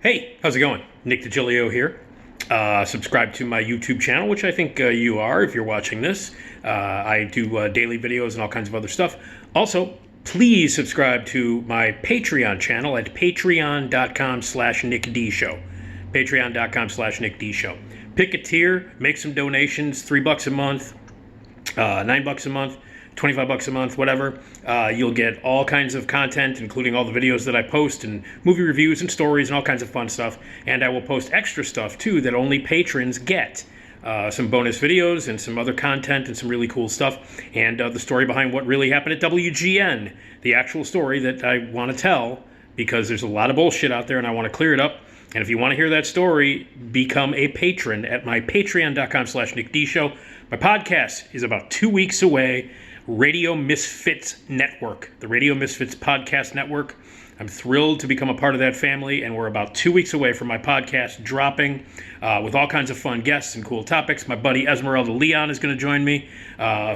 Hey, how's it going? Nick Digilio here. Subscribe to my YouTube channel, which I think you are if you're watching this. I do daily videos and all kinds of other stuff. Also, please subscribe to my Patreon channel at patreon.com/NickDShow. Patreon.com/NickDShow. Pick a tier, make some donations, $3 a month, $9 a month, $25 a month, whatever. You'll get all kinds of content, including all the videos that I post and movie reviews and stories and all kinds of fun stuff. And I will post extra stuff too that only patrons get. Some bonus videos and some other content and some really cool stuff. And the story behind what really happened at WGN. The actual story that I want to tell, because there's a lot of bullshit out there and I want to clear it up. And if you want to hear that story, become a patron at my patreon.com/NickDShow. My podcast is about 2 weeks away. Radio Misfits Network, the Radio Misfits Podcast Network. I'm thrilled to become a part of that family, and we're about 2 weeks away from my podcast dropping with all kinds of fun guests and cool topics. My buddy Esmeralda Leon is going to join me,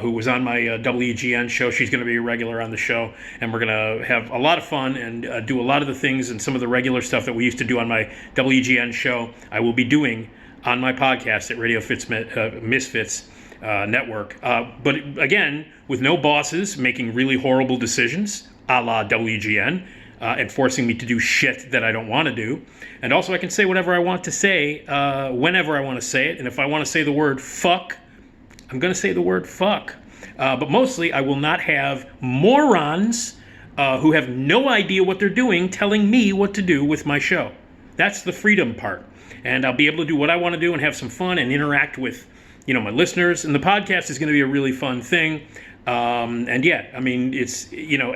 who was on my WGN show. She's going to be a regular on the show, and we're going to have a lot of fun and do a lot of the things and some of the regular stuff that we used to do on my WGN show. I will be doing on my podcast at Radio Misfits Network. But again, with no bosses making really horrible decisions, a la WGN, and forcing me to do shit that I don't want to do. And also I can say whatever I want to say, whenever I want to say it. And if I want to say the word fuck, I'm going to say the word fuck. But mostly I will not have morons who have no idea what they're doing telling me what to do with my show. That's the freedom part. And I'll be able to do what I want to do and have some fun and interact with my listeners. And the podcast is going to be a really fun thing. And yeah, I mean, it's,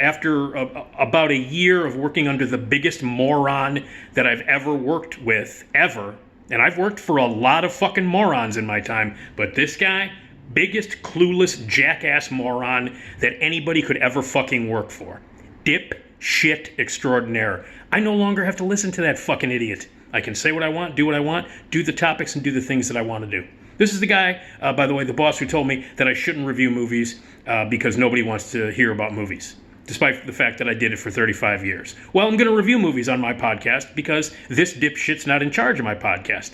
after about a year of working under the biggest moron that I've ever worked with, ever, and I've worked for a lot of fucking morons in my time, but this guy, biggest clueless jackass moron that anybody could ever fucking work for. Dip shit extraordinaire. I no longer have to listen to that fucking idiot. I can say what I want, do what I want, do the topics and do the things that I want to do. This is the guy, by the way, the boss who told me that I shouldn't review movies because nobody wants to hear about movies, despite the fact that I did it for 35 years. Well, I'm going to review movies on my podcast because this dipshit's not in charge of my podcast.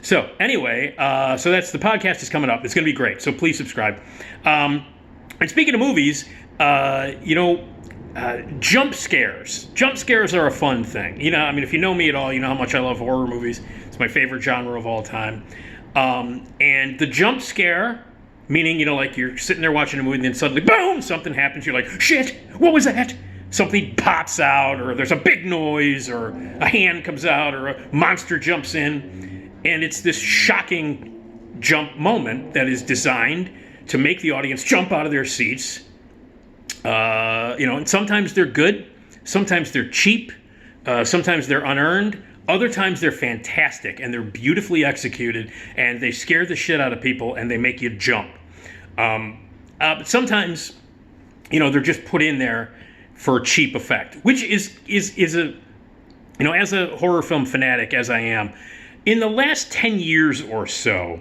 So anyway, so that's the podcast is coming up. It's going to be great, so please subscribe. And speaking of movies, jump scares. Jump scares are a fun thing. If you know me at all, you know how much I love horror movies. It's my favorite genre of all time. And the jump scare, meaning, like you're sitting there watching a movie and then suddenly, boom, something happens. You're like, shit, what was that? Something pops out, or there's a big noise, or a hand comes out, or a monster jumps in. And it's this shocking jump moment that is designed to make the audience jump out of their seats. And sometimes they're good, sometimes they're cheap, sometimes they're unearned, other times they're fantastic and they're beautifully executed and they scare the shit out of people and they make you jump. But sometimes, they're just put in there for cheap effect, which is a, as a horror film fanatic as I am, in the last 10 years or so,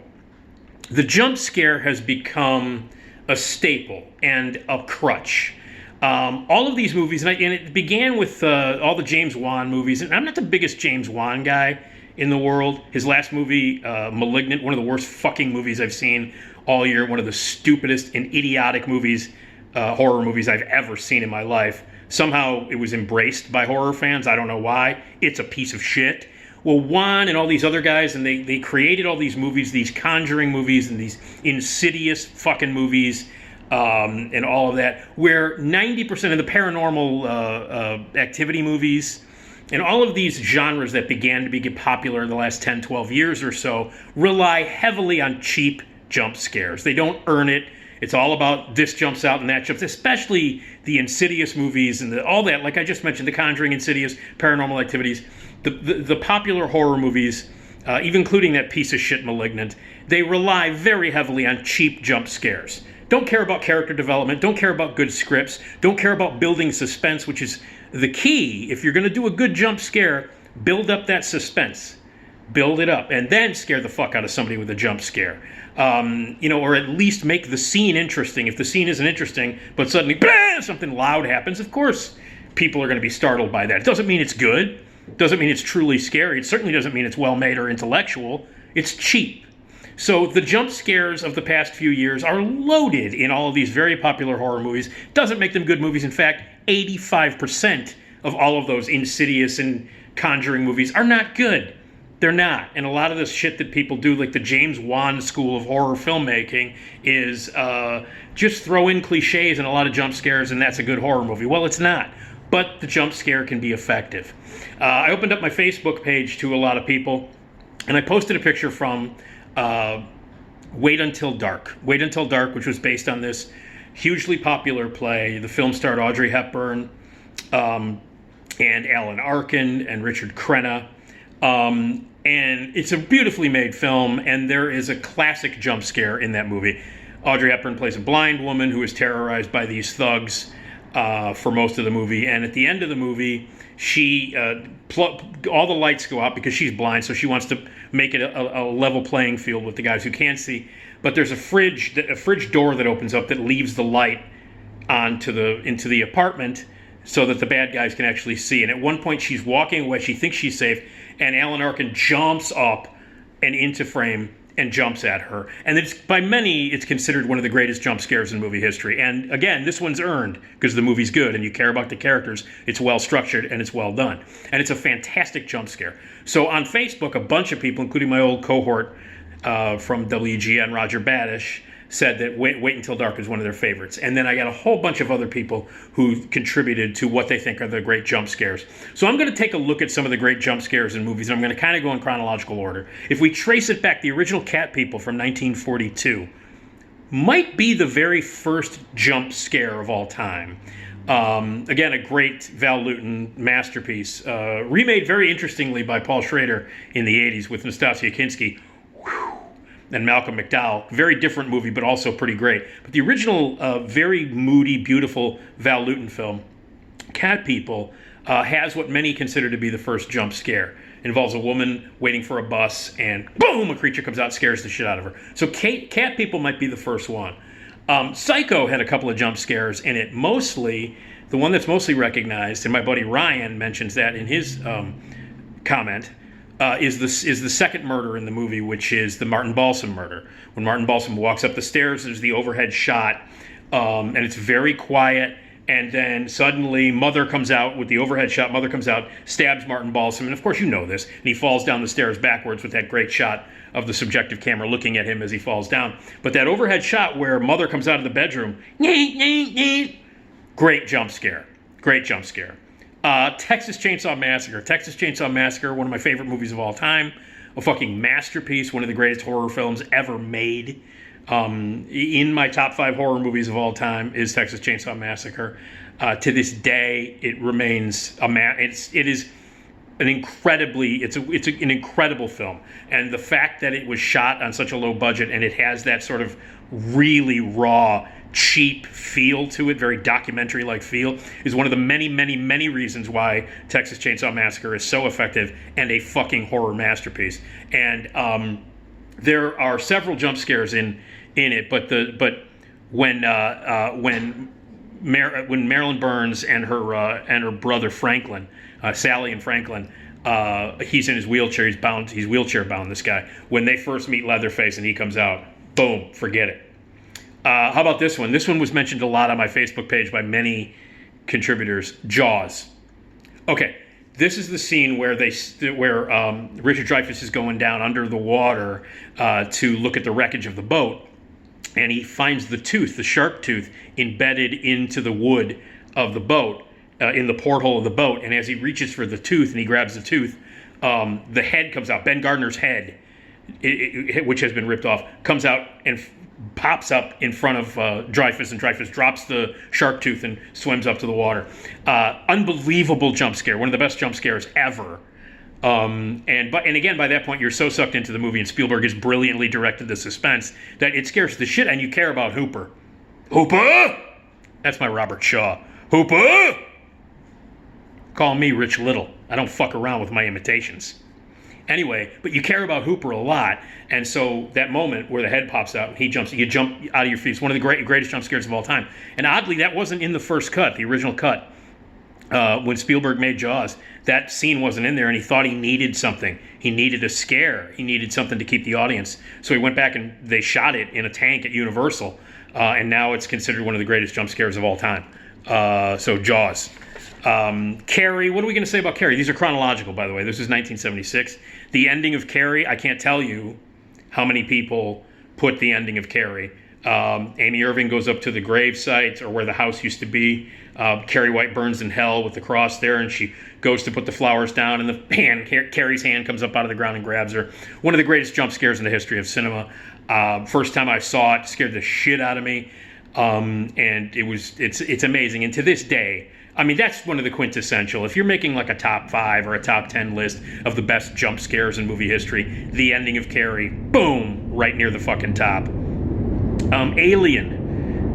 the jump scare has become a staple and a crutch. All of these movies, and it began with all the James Wan movies, and I'm not the biggest James Wan guy in the world. His last movie, Malignant, one of the worst fucking movies I've seen all year, one of the stupidest and idiotic movies, horror movies I've ever seen in my life. Somehow it was embraced by horror fans. I don't know why. It's a piece of shit. Well, Wan and all these other guys, and they created all these movies, these Conjuring movies and these Insidious fucking movies, and all of that, where 90% of the paranormal activity movies and all of these genres that began to get popular in the last 10, 12 years or so rely heavily on cheap jump scares. They don't earn it. It's all about this jumps out and that jumps, especially the Insidious movies and all that, like I just mentioned, the Conjuring, Insidious, Paranormal Activities, the popular horror movies, even including that piece of shit Malignant, they rely very heavily on cheap jump scares. Don't care about character development, don't care about good scripts, don't care about building suspense, which is the key. If you're going to do a good jump scare, build up that suspense. Build it up, and then scare the fuck out of somebody with a jump scare. Or at least make the scene interesting. If the scene isn't interesting, but suddenly, blah, something loud happens, of course people are going to be startled by that. It doesn't mean it's good. Doesn't mean it's truly scary. It certainly doesn't mean it's well made or intellectual. It's cheap. So the jump scares of the past few years are loaded in all of these very popular horror movies. Doesn't make them good movies. In fact, 85% of all of those Insidious and Conjuring movies are not good. They're not. And a lot of this shit that people do, like the James Wan school of horror filmmaking, is just throw in cliches and a lot of jump scares and that's a good horror movie. Well, it's not. But the jump scare can be effective. I opened up my Facebook page to a lot of people, and I posted a picture from Wait Until Dark. Wait Until Dark, which was based on this hugely popular play. The film starred Audrey Hepburn and Alan Arkin and Richard Crenna. And it's a beautifully made film, and there is a classic jump scare in that movie. Audrey Hepburn plays a blind woman who is terrorized by these thugs for most of the movie, and at the end of the movie, she all the lights go out because she's blind, so she wants to make it a level playing field with the guys who can't see. But there's a fridge door that opens up that leaves the light into the apartment so that the bad guys can actually see. And at one point, she's walking away. She thinks she's safe, and Alan Arkin jumps up and into frame and jumps at her. And it's, by many, it's considered one of the greatest jump scares in movie history. And again, this one's earned because the movie's good and you care about the characters. It's well structured and it's well done. And it's a fantastic jump scare. So on Facebook, a bunch of people, including my old cohort from WGN, Roger Badish, said that Wait Until Dark is one of their favorites. And then I got a whole bunch of other people who contributed to what they think are the great jump scares. So I'm going to take a look at some of the great jump scares in movies, and I'm going to kind of go in chronological order. If we trace it back, the original Cat People from 1942 might be the very first jump scare of all time. Again, a great Val Lewton masterpiece, remade very interestingly by Paul Schrader in the 80s with Nastassja Kinski. And Malcolm McDowell. Very different movie, but also pretty great. But the original, very moody, beautiful Val Lewton film, Cat People, has what many consider to be the first jump scare. It involves a woman waiting for a bus, and boom, a creature comes out and scares the shit out of her. So Cat People might be the first one. Psycho had a couple of jump scares in it. Mostly, the one that's mostly recognized, and my buddy Ryan mentions that in his comment, is the second murder in the movie, which is the Martin Balsam murder. When Martin Balsam walks up the stairs, there's the overhead shot, and it's very quiet, and then suddenly Mother comes out with the overhead shot. Mother comes out, stabs Martin Balsam, and of course you know this, and he falls down the stairs backwards with that great shot of the subjective camera looking at him as he falls down. But that overhead shot where Mother comes out of the bedroom, great jump scare. Great jump scare. Texas Chainsaw Massacre. Texas Chainsaw Massacre, one of my favorite movies of all time. A fucking masterpiece, one of the greatest horror films ever made. In my top 5 horror movies of all time is Texas Chainsaw Massacre. To this day, it remains it is an an incredible film. And the fact that it was shot on such a low budget and it has that sort of really raw, cheap feel to it, very documentary-like feel, is one of the many, many, many reasons why Texas Chainsaw Massacre is so effective and a fucking horror masterpiece. And there are several jump scares in it, but when Marilyn Burns and her brother Franklin, Sally and Franklin, he's in his wheelchair. He's wheelchair bound. This guy. When they first meet Leatherface and he comes out, boom, forget it. How about this one? This one was mentioned a lot on my Facebook page by many contributors. Jaws. Okay, this is the scene where Richard Dreyfuss is going down under the water to look at the wreckage of the boat, and he finds the tooth, the shark tooth, embedded into the wood of the boat, in the porthole of the boat. And as he reaches for the tooth and he grabs the tooth, the head comes out. Ben Gardner's head, which has been ripped off, comes out and pops up in front of Dreyfuss, and Dreyfuss drops the shark tooth and swims up to the water. Unbelievable jump scare, one of the best jump scares ever. And again, by that point, you're so sucked into the movie, and Spielberg has brilliantly directed the suspense that it scares the shit, and you care about Hooper. Hooper! That's my Robert Shaw. Hooper! Call me Rich Little. I don't fuck around with my imitations. Anyway, but you care about Hooper a lot, and so that moment where the head pops out and he jumps, you jump out of your feet. It's one of the greatest jump scares of all time. And oddly, that wasn't in the first cut, the original cut. when Spielberg made Jaws, that scene wasn't in there, and he thought he needed something. He needed a scare. He needed something to keep the audience. So he went back and they shot it in a tank at Universal, and now it's considered one of the greatest jump scares of all time. So Jaws. Carrie, what are we going to say about Carrie? These are chronological, by the way. This is 1976. The ending of Carrie, I can't tell you how many people put the ending of Carrie. Amy Irving goes up to the grave site, or where the house used to be. Carrie White burns in hell with the cross there, and she goes to put the flowers down, and Carrie's hand comes up out of the ground and grabs her. One of the greatest jump scares in the history of cinema. First time I saw it, scared the shit out of me, and it's amazing. And to this day, I mean, that's one of the quintessential. If you're making like a top 5 or a top 10 list of the best jump scares in movie history, the ending of Carrie, boom, right near the fucking top. Alien,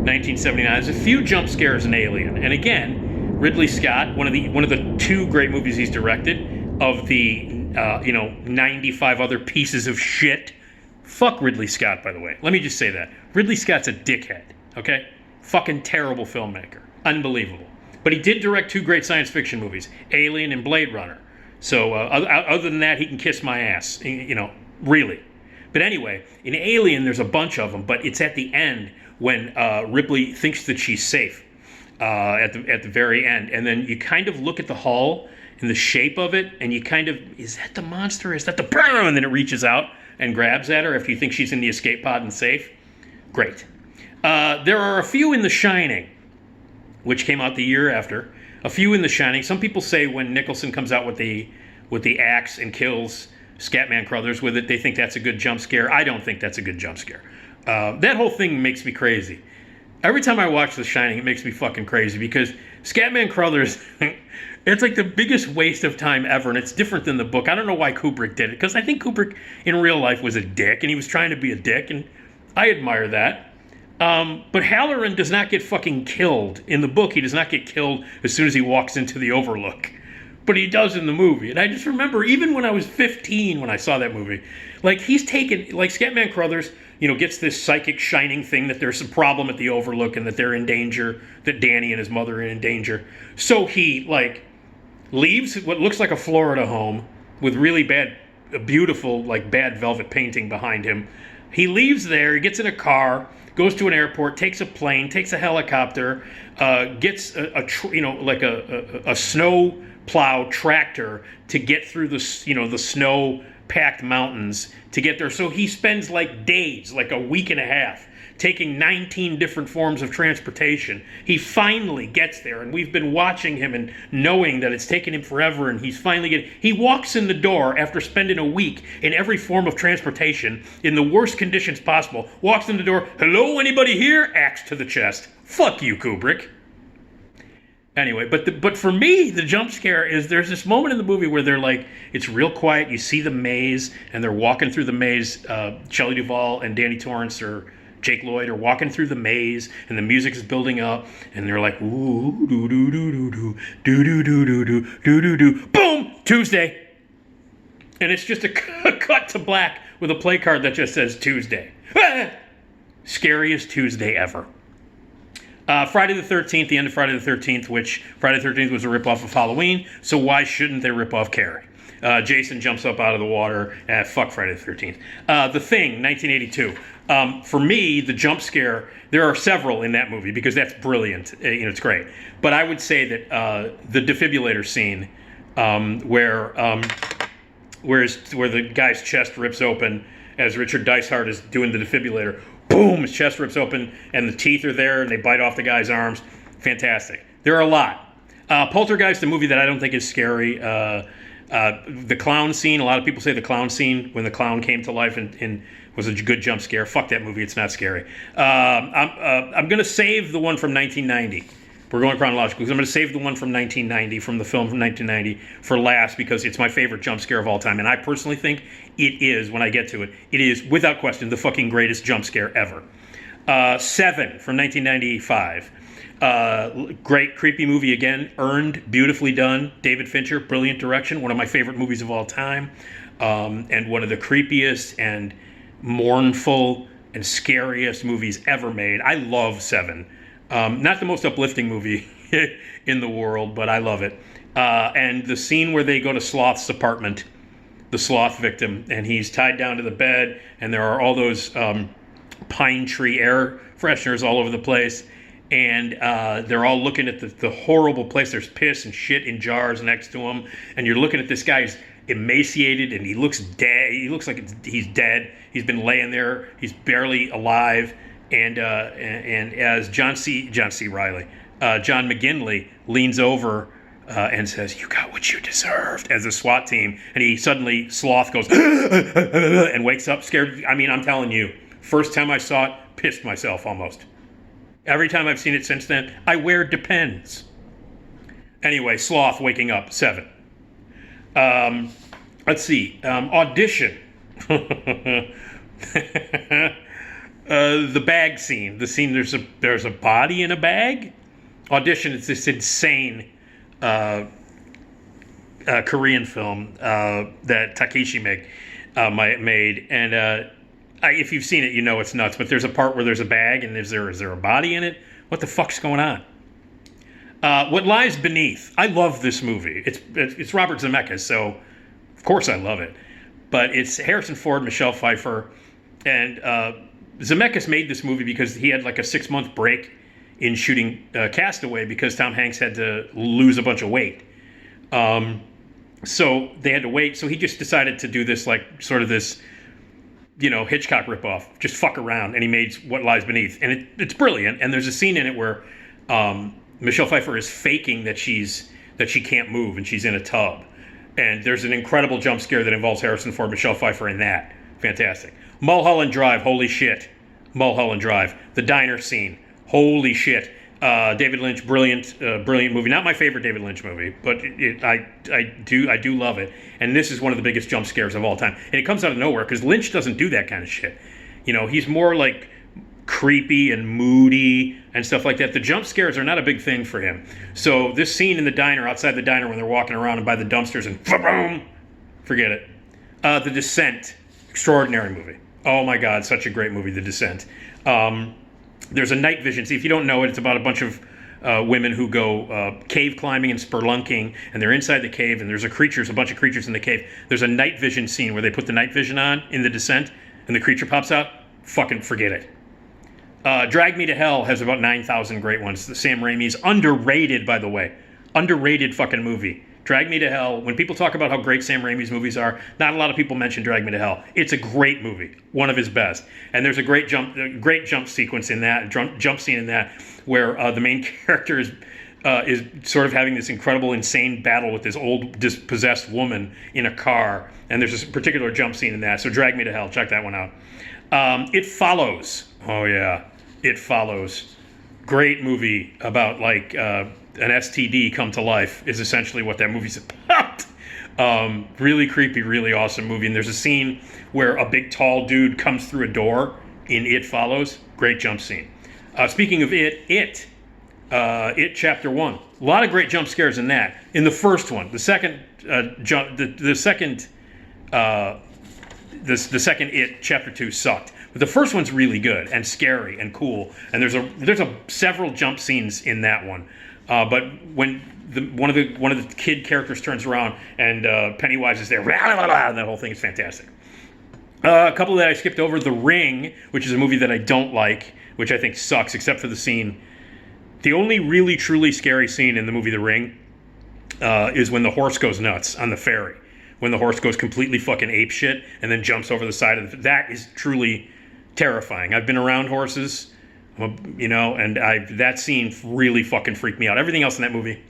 1979. There's a few jump scares in Alien, and again, Ridley Scott, one of the 2 great movies he's directed, of the 95 other pieces of shit. Fuck Ridley Scott, by the way. Let me just say that Ridley Scott's a dickhead. Okay, fucking terrible filmmaker, unbelievable. But he did direct 2 great science fiction movies, Alien and Blade Runner. So other than that, he can kiss my ass, really. But anyway, in Alien, there's a bunch of them, but it's at the end when Ripley thinks that she's safe at the very end. And then you kind of look at the hull and the shape of it, and you kind of, is that the monster? Is that the... And then it reaches out and grabs at her after you think she's in the escape pod and safe. Great. There are a few in The Shining, which came out the year after. A few in The Shining. Some people say when Nicholson comes out with the axe and kills Scatman Crothers with it, they think that's a good jump scare. I don't think that's a good jump scare. That whole thing makes me crazy. Every time I watch The Shining, it makes me fucking crazy because Scatman Crothers, it's like the biggest waste of time ever, and it's different than the book. I don't know why Kubrick did it, because I think Kubrick in real life was a dick, and he was trying to be a dick, and I admire that. But Halloran does not get fucking killed. In the book, he does not get killed as soon as he walks into the Overlook. But he does in the movie. And I just remember, even when I was 15, when I saw that movie, like, he's taken, like, Scatman Crothers, gets this psychic shining thing that there's a problem at the Overlook and that they're in danger, that Danny and his mother are in danger. So he, like, leaves what looks like a Florida home with really beautiful, like, bad velvet painting behind him. He leaves there, he gets in a car, goes to an airport, takes a plane, takes a helicopter, gets a snow plow tractor to get through the snow-packed mountains to get there. So he spends like days, like a week and a half, taking 19 different forms of transportation. He finally gets there, and we've been watching him and knowing that it's taken him forever, and he walks in the door after spending a week in every form of transportation in the worst conditions possible, walks in the door, hello, anybody here? Axe to the chest. Fuck you, Kubrick. Anyway, but for me, the jump scare is there's this moment in the movie where they're like, it's real quiet, you see the maze, and they're walking through the maze, Shelley Duvall and Danny Torrance or Jake Lloyd are walking through the maze, and the music is building up, and they're like, ooh, doo doo doo doo doo doo doo doo doo doo doo doo, boom, Tuesday, and it's just a cut to black with a play card that just says Tuesday. Scariest Tuesday ever. Friday the 13th, the end of Friday the 13th, which Friday the 13th was a ripoff of Halloween, so why shouldn't they rip off Carrie? Jason jumps up out of the water. Fuck Friday the 13th. The Thing, 1982. For me, the jump scare, there are several in that movie because that's brilliant. It's great. But I would say that the defibrillator scene, where the guy's chest rips open as Richard Dicehart is doing the defibrillator, boom, his chest rips open and the teeth are there and they bite off the guy's arms. Fantastic. There are a lot. Poltergeist, a movie that I don't think is scary. The clown scene, a lot of people say the clown scene when the clown came to life and was a good jump scare. Fuck that movie, it's not scary. I'm going to save the one from 1990. We're going chronological because I'm going to save the one from 1990, from the film from 1990, for last because it's my favorite jump scare of all time. And I personally think it is, when I get to it, it is, without question, the fucking greatest jump scare ever. Seven from 1995. Great, creepy movie again. Earned, beautifully done. David Fincher, brilliant direction. One of my favorite movies of all time. And one of the creepiest and mournful and scariest movies ever made. I love Seven. Not the most uplifting movie in the world, but I love it. And the scene where they go to Sloth's apartment, the sloth victim, and he's tied down to the bed, and there are all those pine tree air fresheners all over the place, and they're all looking at the horrible place. There's piss and shit in jars next to him, and you're looking at this guy's emaciated, and he looks dead. He looks like he's dead. He's been laying there. He's barely alive, and as John McGinley leans over and says, "You got what you deserved," as a SWAT team, and he suddenly, Sloth goes and wakes up scared. I mean, I'm telling you, first time I saw it, pissed myself almost. Every time I've seen it since then, I wear Depends. Anyway, Sloth waking up, 7. Let's see, Audition. The bag scene. The scene, there's a body in a bag. Audition is this insane Korean film that Takeshi made, and if you've seen it, you know it's nuts. But there's a part where there's a bag, and is there a body in it? What the fuck's going on? What Lies Beneath. I love this movie. It's Robert Zemeckis, so of course I love it. But it's Harrison Ford, Michelle Pfeiffer, and Zemeckis made this movie because he had like a 6-month break in shooting Castaway because Tom Hanks had to lose a bunch of weight. So they had to wait. So he just decided to do this, like, sort of this, Hitchcock ripoff. Just fuck around. And he made What Lies Beneath. And it's brilliant. And there's a scene in it where Michelle Pfeiffer is faking that she can't move and she's in a tub. And there's an incredible jump scare that involves Harrison Ford, Michelle Pfeiffer in that. Fantastic. Mulholland Drive. Holy shit. Mulholland Drive. The diner scene. Holy shit. David Lynch, brilliant movie. Not my favorite David Lynch movie, but I do love it. And this is one of the biggest jump scares of all time. And it comes out of nowhere because Lynch doesn't do that kind of shit. He's more like creepy and moody and stuff like that. The jump scares are not a big thing for him. So this scene in the diner, outside the diner when they're walking around and by the dumpsters and boom, forget it. The Descent, extraordinary movie. Oh my God, such a great movie, The Descent. There's a night vision. See, if you don't know it, it's about a bunch of women who go cave climbing and spelunking, and they're inside the cave, and there's a bunch of creatures in the cave. There's a night vision scene where they put the night vision on in The Descent, and the creature pops out. Fucking forget it. Drag Me to Hell has about 9,000 great ones. The Sam Raimi's underrated, by the way. Underrated fucking movie. Drag Me to Hell. When people talk about how great Sam Raimi's movies are, not a lot of people mention Drag Me to Hell. It's a great movie, one of his best. And there's a great jump sequence in that, jump scene in that, where the main character is sort of having this incredible, insane battle with this old, dispossessed woman in a car. And there's this particular jump scene in that. So Drag Me to Hell, check that one out. It Follows. Oh yeah, It Follows. Great movie about like an STD come to life is essentially what that movie's about. Really creepy, really awesome movie. And there's a scene where a big tall dude comes through a door in It Follows. Great jump scene. Speaking of It Chapter 1. A lot of great jump scares in that. In the first one, the second It Chapter 2 sucked. But the first one's really good and scary and cool. And there's several jump scenes in that one. But when one of the kid characters turns around and Pennywise is there, and that whole thing is fantastic. A couple that I skipped over: The Ring, which is a movie that I don't like, which I think sucks, except for the scene. The only really truly scary scene in the movie The Ring is when the horse goes nuts on the ferry. When the horse goes completely fucking apeshit and then jumps over the side of that is truly terrifying. I've been around horses. And that scene really fucking freaked me out. Everything else in that movie.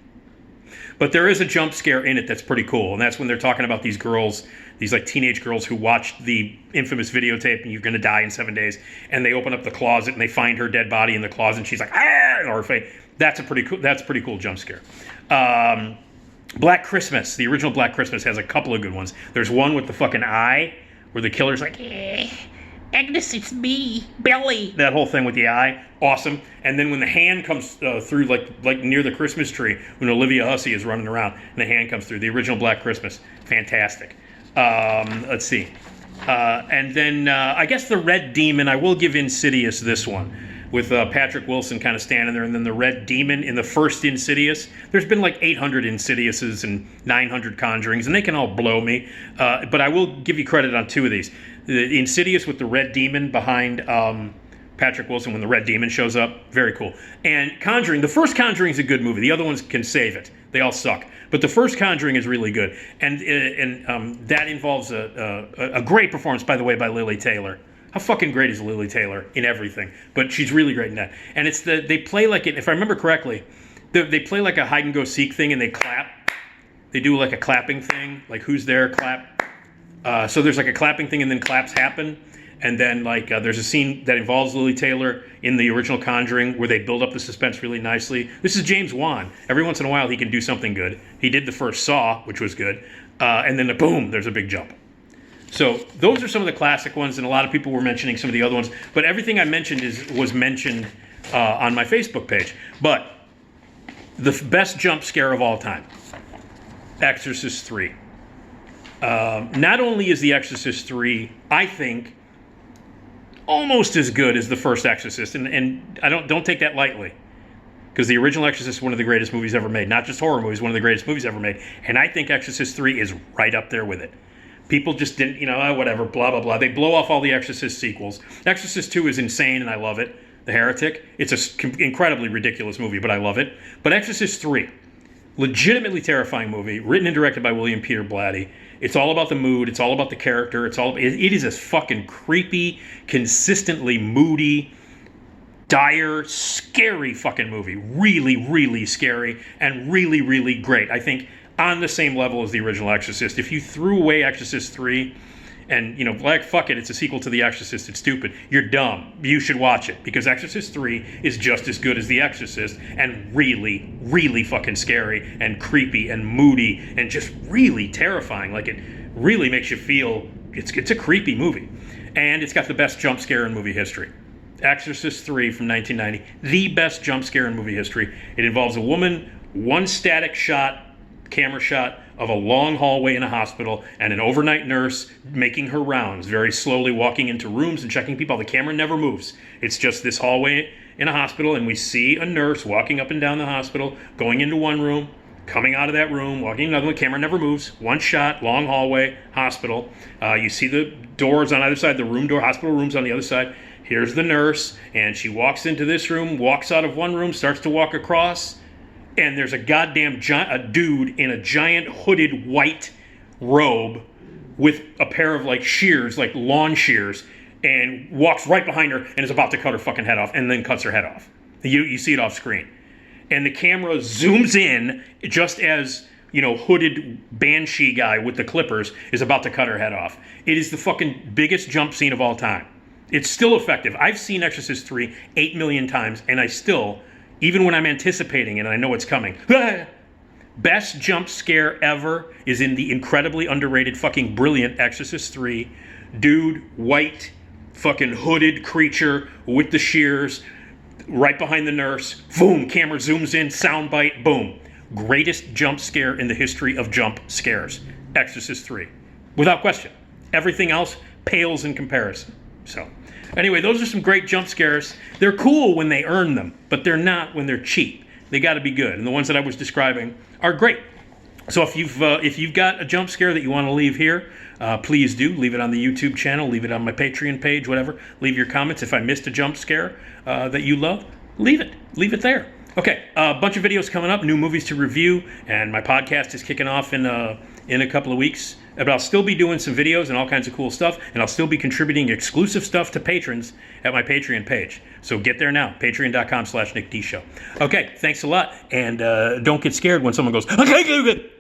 But there is a jump scare in it that's pretty cool. And that's when they're talking about these girls, these like teenage girls who watched the infamous videotape and You're Gonna Die in 7 Days. And they open up the closet and they find her dead body in the closet and she's like, ah, or her face. That's a pretty cool jump scare. Black Christmas, the original Black Christmas has a couple of good ones. There's one with the fucking eye where the killer's like, Agnes, it's me, Billy. That whole thing with the eye, awesome. And then when the hand comes through, like near the Christmas tree, when Olivia Hussey is running around, and the hand comes through, the original Black Christmas, fantastic. Let's see. And then I guess the Red Demon, I will give Insidious this one. with Patrick Wilson kind of standing there, and then the red demon in the first Insidious. There's been like 800 Insidiouses and 900 Conjurings, and they can all blow me. But I will give you credit on 2 of these. The Insidious with the red demon behind Patrick Wilson when the red demon shows up, very cool. And Conjuring, the first Conjuring is a good movie. The other ones can save it. They all suck. But the first Conjuring is really good. And that involves a great performance, by the way, by Lily Taylor. How fucking great is Lily Taylor in everything? But she's really great in that. And it's they play like it, if I remember correctly, they play like a hide and go seek thing, and they clap. They do like a clapping thing, like who's there, clap. So there's like a clapping thing, and then claps happen. And then like there's a scene that involves Lily Taylor in the original Conjuring where they build up the suspense really nicely. This is James Wan. Every once in a while he can do something good. He did the first Saw, which was good. And then boom, there's a big jump. So those are some of the classic ones, and a lot of people were mentioning some of the other ones. But everything I mentioned was mentioned on my Facebook page. But the best jump scare of all time, Exorcist 3. Not only is The Exorcist 3, I think, almost as good as the first Exorcist, and I don't take that lightly, because the original Exorcist is one of the greatest movies ever made, not just horror movies, one of the greatest movies ever made, and I think Exorcist 3 is right up there with it. People just didn't, whatever, blah, blah, blah. They blow off all the Exorcist sequels. Exorcist 2 is insane, and I love it. The Heretic, it's an incredibly ridiculous movie, but I love it. But Exorcist 3, legitimately terrifying movie, written and directed by William Peter Blatty. It's all about the mood. It's all about the character. It is a fucking creepy, consistently moody, dire, scary fucking movie. Really, really scary and really, really great. I think on the same level as the original Exorcist. If you threw away Exorcist 3 and, like, fuck it, it's a sequel to The Exorcist, it's stupid, you're dumb. You should watch it, because Exorcist 3 is just as good as The Exorcist and really, really fucking scary and creepy and moody and just really terrifying. Like, it really makes you feel, it's a creepy movie. And it's got the best jump scare in movie history. Exorcist 3 from 1990, the best jump scare in movie history. It involves a woman, one static shot, camera shot of a long hallway in a hospital, and an overnight nurse making her rounds, very slowly walking into rooms and checking people. The camera never moves. It's just this hallway in a hospital, and we see a nurse walking up and down the hospital, going into one room, coming out of that room, walking another one. The camera never moves. One shot, long hallway, hospital. You see the doors on either side, the room door, hospital rooms on the other side. Here's the nurse, and she walks into this room, walks out of one room, starts to walk across, and there's a goddamn dude in a giant hooded white robe with a pair of like shears, like lawn shears, and walks right behind her and is about to cut her fucking head off, and then cuts her head off. You see it off screen. And the camera zooms in just as, hooded banshee guy with the clippers is about to cut her head off. It is the fucking biggest jump scene of all time. It's still effective. I've seen Exorcist 3 8 million times, and I still, even when I'm anticipating it and I know it's coming, best jump scare ever is in the incredibly underrated, fucking brilliant Exorcist 3. Dude, white, fucking hooded creature with the shears, right behind the nurse. Boom, camera zooms in, soundbite, boom. Greatest jump scare in the history of jump scares. Exorcist 3. Without question. Everything else pales in comparison. So, anyway, those are some great jump scares. They're cool when they earn them, but they're not when they're cheap. They got to be good, and the ones that I was describing are great. So if you've got a jump scare that you want to leave here, please do. Leave it on the YouTube channel, leave it on my Patreon page, whatever. Leave your comments. If I missed a jump scare that you love, leave it there. Okay, a bunch of videos coming up, new movies to review, and my podcast is kicking off in a couple of weeks. But I'll still be doing some videos and all kinds of cool stuff, and I'll still be contributing exclusive stuff to patrons at my Patreon page. So get there now, patreon.com/NickDShow. Okay, thanks a lot, and don't get scared when someone goes, okay, good.